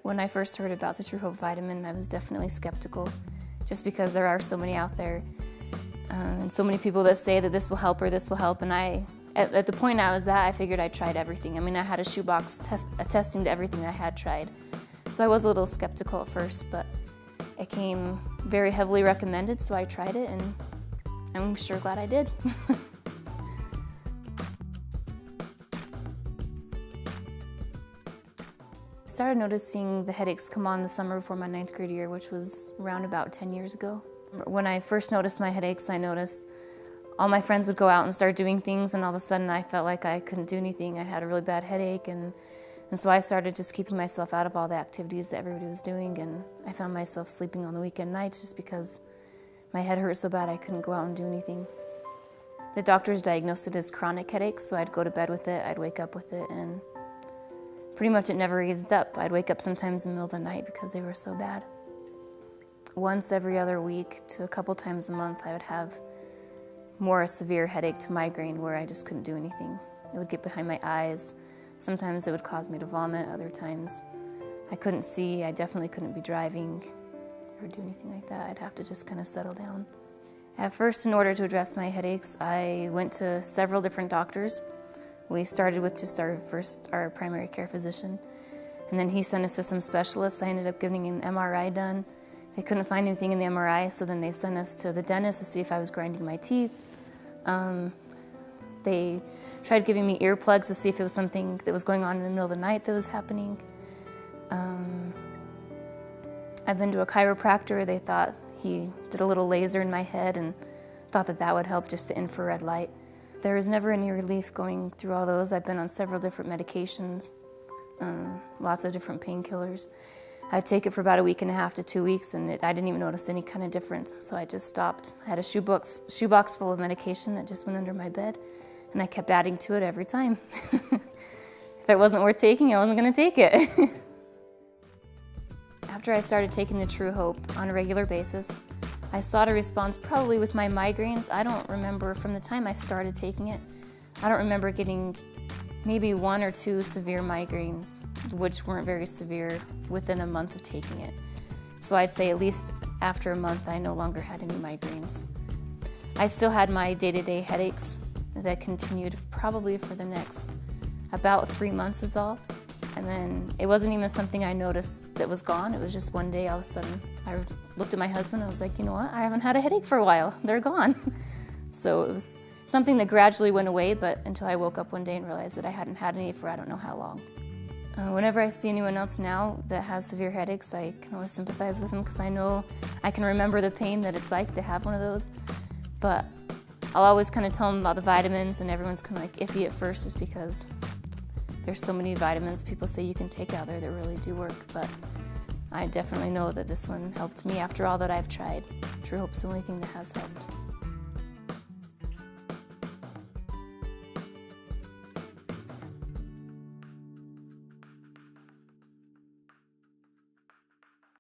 When I first heard about the True Hope vitamin, I was definitely skeptical, just because there are so many out there, and so many people that say that this will help or this will help, and at the point I was at, I figured I tried everything. I mean, I had a shoebox attesting to everything I had tried. So I was a little skeptical at first, but it came very heavily recommended, so I tried it, and I'm sure glad I did. I started noticing the headaches come on the summer before my 9th grade year, which was around about 10 years ago. When I first noticed my headaches, I noticed all my friends would go out and start doing things, and all of a sudden I felt like I couldn't do anything. I had a really bad headache, and so I started just keeping myself out of all the activities that everybody was doing, and I found myself sleeping on the weekend nights just because my head hurt so bad I couldn't go out and do anything. The doctors diagnosed it as chronic headaches, so I'd go to bed with it, I'd wake up with it, and pretty much it never eased up. I'd wake up sometimes in the middle of the night because they were so bad. Once every other week to a couple times a month, I would have more severe headache to migraine where I just couldn't do anything. It would get behind my eyes. Sometimes it would cause me to vomit. Other times I couldn't see. I definitely couldn't be driving or do anything like that. I'd have to just kind of settle down. At first, in order to address my headaches, I went to several different doctors. We started with just our primary care physician, and then he sent us to some specialists. I ended up getting an MRI done. They couldn't find anything in the MRI, so then they sent us to the dentist to see if I was grinding my teeth. They tried giving me earplugs to see if it was something that was going on in the middle of the night that was happening. I've been to a chiropractor. They thought he did a little laser in my head and thought that that would help, just the infrared light. There was never any relief going through all those. I've been on several different medications, lots of different painkillers. I'd take it for about a week and a half to 2 weeks, and I didn't even notice any kind of difference, so I just stopped. I had a shoebox full of medication that just went under my bed, and I kept adding to it every time. If it wasn't worth taking, I wasn't going to take it. After I started taking the True Hope on a regular basis, I saw a response probably with my migraines. I don't remember, from the time I started taking it, I don't remember getting maybe 1 or 2 severe migraines, which weren't very severe, within a month of taking it. So I'd say at least after a month I no longer had any migraines. I still had my day-to-day headaches that continued probably for the next about 3 months is all. And then it wasn't even something I noticed that was gone. It was just one day all of a sudden I looked at my husband and I was like, you know what, I haven't had a headache for a while. They're gone. So it was something that gradually went away, but until I woke up one day and realized that I hadn't had any for I don't know how long. Whenever I see anyone else now that has severe headaches, I can always sympathize with them because I know I can remember the pain that it's like to have one of those. But I'll always kind of tell them about the vitamins, and everyone's kind of like iffy at first just because there's so many vitamins people say you can take out there that really do work. But I definitely know that this one helped me after all that I've tried. True Hope's the only thing that has helped.